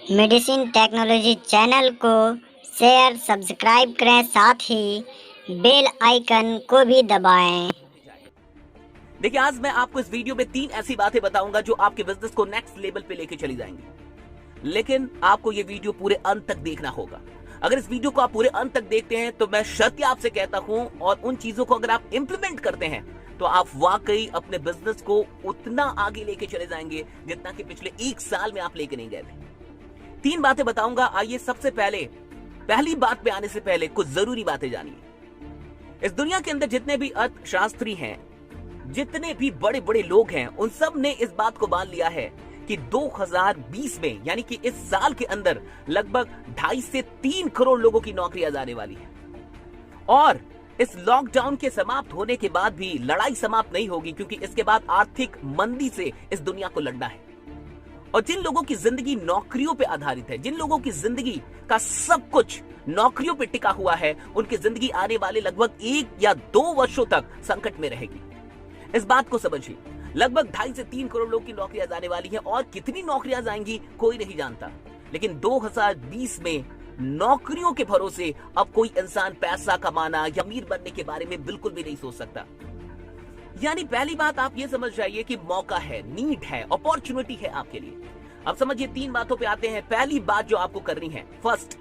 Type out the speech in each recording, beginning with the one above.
Medicine technology channel को share subscribe करें, साथ ही बेल आइकन को भी दबाएं। देखिए, आज मैं आपको इस वीडियो में 3 ऐसी बातें बताऊंगा जो आपके बिजनेस को नेक्स्ट लेवल पे लेके चली जाएंगी। लेकिन आपको ये वीडियो पूरे अंत तक देखना होगा। अगर इस वीडियो को आप पूरे अंत तक देखते हैं तो मैं शर्त आपसे कहता हूं, और उन चीजों को अगर आप इंप्लीमेंट करते हैं तो आप वाकई अपने बिजनेस को उतना आगे लेके चले जाएंगे जितना कि पिछले 1 साल में आप लेके नहीं गए थे। 3 बातें बताऊंगा। आइए, सबसे पहली बात पे आने से पहले कुछ जरूरी बातें जानिए। इस दुनिया के अंदर जितने भी अर्थशास्त्री हैं, जितने भी बड़े बड़े लोग हैं, उन सब ने इस बात को मान लिया है कि 2020 में, यानी कि इस साल के अंदर लगभग 2.5 से 3 करोड़ लोगों की नौकरियां जाने वाली है। और इस लॉकडाउन के समाप्त होने के बाद भी लड़ाई समाप्त नहीं होगी, क्योंकि इसके बाद आर्थिक मंदी से इस दुनिया को लड़ना है। और जिन लोगों की जिंदगी नौकरियों पे आधारित है, जिन लोगों की जिंदगी का सब कुछ नौकरियों पे टिका हुआ है, उनकी जिंदगी आने वाले लगभग 1 या 2 वर्षों तक संकट में रहेगी। इस बात को समझिए। लगभग 2.5 से 3 करोड़ लोग की नौकरियां जाने वाली हैं, और कितनी नौकरियां जाएंगी कोई नहीं जानता। लेकिन 2020 में नौकरियों के भरोसे अब कोई इंसान पैसा कमाना या अमीर बनने के बारे में बिल्कुल भी नहीं सोच सकता। यानी पहली बात आप ये समझ जाइए कि मौका है, नीड है, अपॉर्चुनिटी है आपके लिए। अब समझिए, 3 बातों पे आते हैं। पहली बात जो आपको करनी है, फर्स्ट,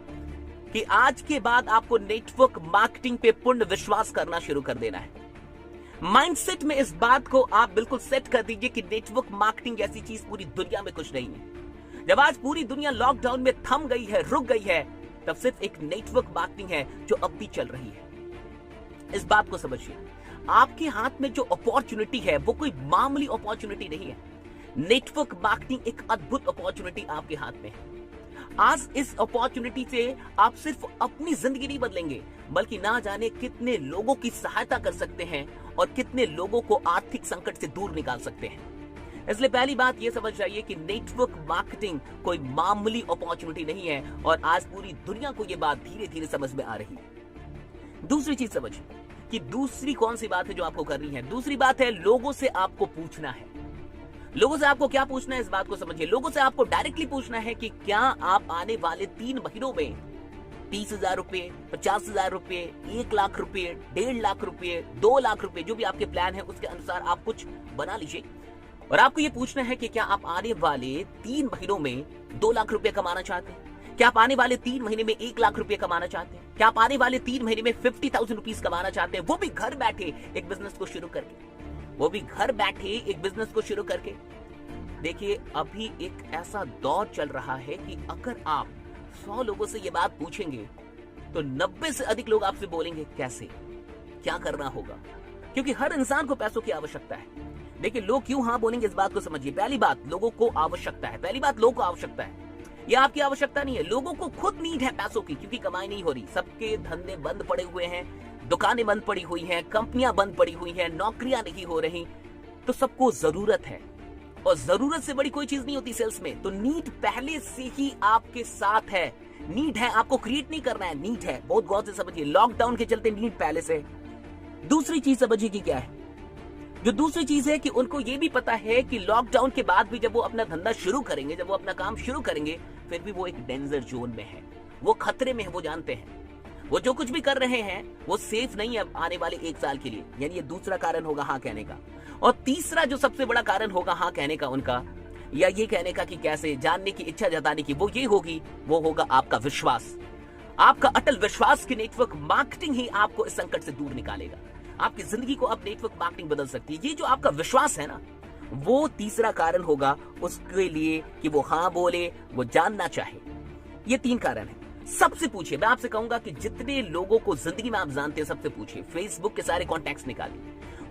कि आज के बाद आपको नेटवर्क मार्केटिंग पे पूर्ण विश्वास करना शुरू कर देना है। माइंडसेट में इस बात को आप बिल्कुल सेट कर दीजिए कि नेटवर्क मार्केटिंग जैसी चीज पूरी दुनिया में कुछ नहीं है। जब आज पूरी दुनिया लॉकडाउन में थम गई है, रुक गई है, तब सिर्फ एक नेटवर्क मार्केटिंग है जो अब भी चल रही है। इस बात को समझिए। आपके हाथ में जो अपॉर्चुनिटी है वो कोई मामूली अपॉर्चुनिटी नहीं है। नेटवर्क मार्केटिंग एक अद्भुत अपॉर्चुनिटी आपके हाथ में है। आज इस अपॉर्चुनिटी से आप सिर्फ अपनी जिंदगी नहीं बदलेंगे, बल्कि ना जाने कितने लोगों की सहायता कर सकते हैं और कितने लोगों को आर्थिक संकट से दूर निकाल सकते हैं। इसलिए पहली बात यह समझ जाइए कि नेटवर्क मार्केटिंग कोई मामूली अपॉर्चुनिटी नहीं है, और आज पूरी दुनिया को यह बात धीरे धीरे समझ में आ रही है। दूसरी चीज समझिए कि दूसरी कौन सी बात है जो आपको करनी है। दूसरी बात है, लोगों से आपको पूछना है। लोगों से आपको क्या पूछना है, इस बात को समझिए। लोगों से आपको डायरेक्टली पूछना है कि क्या आप आने वाले 3 महीनों में 30,000 रुपए, 50,000 रुपए, 1 लाख रुपए, 1.5 लाख रुपए, 2 लाख रुपए, जो भी आपके प्लान है उसके अनुसार आप कुछ बना लीजिए। और आपको ये पूछना है कि क्या आप आने वाले 3 महीनों में 2 लाख रुपए कमाना चाहते हैं? क्या आप आने वाले 3 महीने में 1 लाख रुपए कमाना चाहते हैं? क्या आप आने वाले 3 महीने में 50,000 रुपीज कमाना चाहते हैं? वो भी घर बैठे एक बिजनेस को शुरू करके। देखिए, अभी एक ऐसा दौर चल रहा है कि अगर आप 100 लोगों से ये बात पूछेंगे तो 90 से अधिक लोग आपसे बोलेंगे कैसे, क्या करना होगा, क्योंकि हर इंसान को पैसों की आवश्यकता है। देखिए, लोग क्यों हाँ बोलेंगे, इस बात को समझिए। पहली बात, लोगों को आवश्यकता है। यह आपकी आवश्यकता नहीं है। लोगों को खुद नीड है पैसों की, क्योंकि कमाई नहीं हो रही। सबके धंधे बंद पड़े हुए हैं, दुकानें बंद पड़ी हुई हैं, कंपनियां बंद पड़ी हुई हैं, नौकरियां नहीं हो रही। तो सबको जरूरत है, और जरूरत से बड़ी कोई चीज नहीं होती सेल्स में। तो नीड पहले से ही आपके साथ है। नीड है, आपको क्रिएट नहीं करना है, नीड है। बहुत गौर से समझिए। लॉकडाउन के चलते नीड पहले से। दूसरी चीज समझिए कि क्या है। जो दूसरी चीज है कि उनको ये भी पता है कि लॉकडाउन के बाद भी जब वो अपना धंधा शुरू करेंगे, जब वो अपना काम शुरू करेंगे, फिर भी वो एक डेंजर जोन में है, वो खतरे में है। वो जानते हैं वो जो कुछ भी कर रहे हैं वो सेफ नहीं है आने वाले 1 साल के लिए। यानी ये दूसरा कारण होगा हाँ कहने का। और तीसरा जो सबसे बड़ा कारण होगा हाँ कहने का उनका, या ये कहने का कि कैसे, जानने की इच्छा जताने की, वो ये होगी, वो होगा आपका विश्वास। आपका अटल विश्वास कि नेटवर्क मार्केटिंग ही आपको इस संकट से दूर निकालेगा। आपकी जिंदगी को अब नेटवर्क मार्केटिंग बदल सकती है। ये जो आपका विश्वास है ना, वो तीसरा कारण होगा उसके लिए कि वो हाँ बोले, वो जानना चाहे। ये 3 कारण है। सबसे पूछिए। मैं आपसे कहूंगा कि जितने लोगों को जिंदगी में आप जानते हैं सबसे पूछिए। फेसबुक के सारे कॉन्टैक्ट्स निकालिए,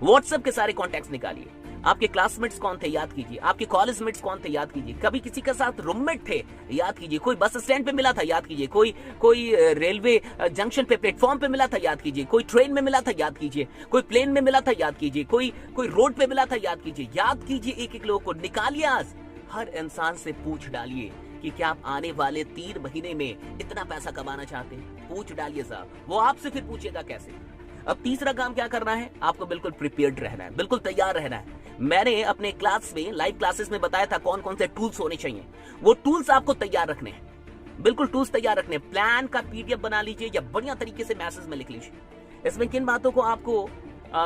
व्हाट्सएप के सारे कॉन्टैक्ट्स निकालिए। आपके क्लासमेट्स कौन थे, याद कीजिए। आपके कॉलेज मेट्स कौन थे, याद कीजिए। कभी किसी के साथ रूममेट थे, याद कीजिए। कोई बस स्टैंड पे मिला था, याद कीजिए। कोई रेलवे जंक्शन पे, प्लेटफॉर्म पे मिला था, याद कीजिए। कोई ट्रेन में मिला था, याद कीजिए। कोई प्लेन में मिला था, याद कीजिए। कोई रोड पे मिला था, याद कीजिए। याद कीजिए एक लोगों को, निकालिए। आज हर इंसान से पूछ डालिए कि क्या आप आने वाले 3 महीने में इतना पैसा कमाना चाहते हैं। पूछ डालिए साहब। वो आपसे फिर पूछेगा कैसे। अब तीसरा काम क्या करना है, आपको बिल्कुल प्रिपेयर्ड रहना है, बिल्कुल तैयार रहना है। मैंने अपने क्लास में, लाइव क्लासेस में बताया था कौन कौन से टूल्स होने चाहिए। वो टूल्स आपको तैयार रखने हैं, बिल्कुल टूल्स तैयार रखने। प्लान का पीडीएफ बना लीजिए या बढ़िया तरीके से मैसेज में लिख लीजिए। इसमें किन बातों को आपको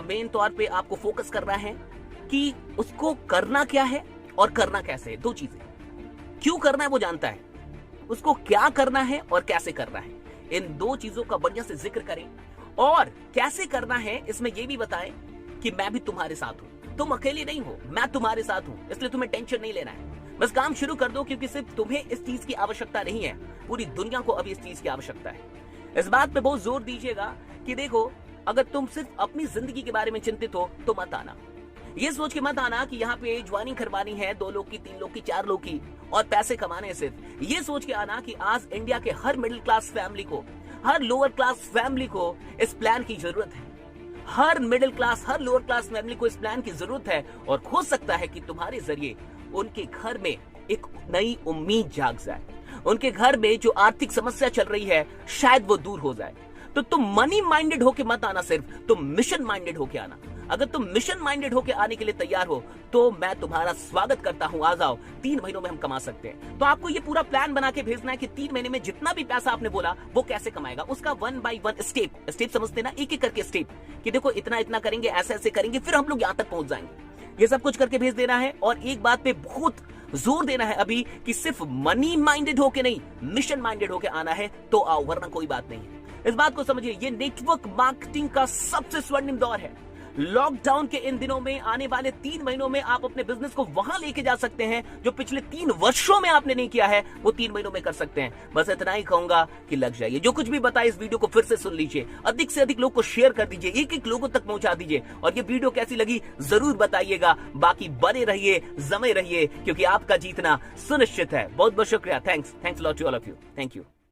मेन तौर पे आपको फोकस करना है कि उसको करना क्या है और करना कैसे है। दो चीजें, क्यों करना है वो जानता है, उसको क्या करना है और कैसे करना है। इन दो चीजों का बढ़िया से जिक्र करें और कैसे करना है इसमें ये भी बताएं कि मैं भी तुम्हारे साथ हूं, तुम अकेले नहीं हो, मैं तुम्हारे साथ हूं, इसलिए तुम्हें टेंशन नहीं लेना है। बस काम शुरू कर दो, क्योंकि सिर्फ तुम्हें इस चीज की आवश्यकता नहीं है, पूरी दुनिया को अभी इस चीज की आवश्यकता है। इस बात पे बहुत जोर दीजिएगा कि देखो, अगर तुम सिर्फ अपनी जिंदगी के बारे में चिंतित हो तो मत आना। ये सोच के मत आना कि यहाँ पे ज्वाइनिंग करवानी है 2 लोग की, 3 लोग की, 4 लोग की और पैसे कमाने। सिर्फ ये सोच के आना कि आज इंडिया के हर मिडिल क्लास फैमिली को, हर लोअर क्लास फैमिली को इस प्लान की जरूरत है। हर मिडिल क्लास, हर लोअर क्लास फैमिली को इस प्लान की जरूरत है। और हो सकता है कि तुम्हारे जरिए उनके घर में एक नई उम्मीद जाग जाए, उनके घर में जो आर्थिक समस्या चल रही है शायद वो दूर हो जाए। तो तुम मनी माइंडेड होके मत आना, सिर्फ तुम मिशन माइंडेड होके आना। अगर तुम मिशन माइंडेड होके आने के लिए तैयार हो तो मैं तुम्हारा स्वागत करता हूं, आ जाओ। 3 महीनों में हम कमा सकते हैं। तो आपको ये पूरा प्लान बना के भेजना है कि 3 महीने में जितना भी पैसा आपने बोला वो कैसे कमाएगा, उसका 1 बाय 1 स्टेप समझते ना, एक एक करके स्टेप, कि देखो इतना इतना करेंगे, ऐसे ऐसे करेंगे, फिर हम लोग यहां तक पहुंच जाएंगे। ये सब कुछ करके भेज देना है। और एक बात पे बहुत जोर देना है अभी कि सिर्फ मनी माइंडेड होके नहीं, मिशन माइंडेड होके आना है तो आओ, वरना कोई बात नहीं है। इस बात को समझिए, ये नेटवर्क मार्केटिंग का सबसे स्वर्णिम दौर है। लॉकडाउन के इन दिनों में, आने वाले 3 महीनों में आप अपने बिजनेस को वहां लेके जा सकते हैं जो पिछले 3 वर्षों में आपने नहीं किया है, वो 3 महीनों में कर सकते हैं। बस इतना ही कहूंगा कि लग जाइए। जो कुछ भी बताया इस वीडियो को फिर से सुन लीजिए, अधिक से अधिक लोग को शेयर कर दीजिए, एक लोगों तक पहुंचा दीजिए। और ये वीडियो कैसी लगी जरूर बताइएगा। बाकी बने रहिए, जमे रहिए, क्योंकि आपका जीतना सुनिश्चित है। बहुत बहुत शुक्रिया। Thanks lot to all of you. Thank you.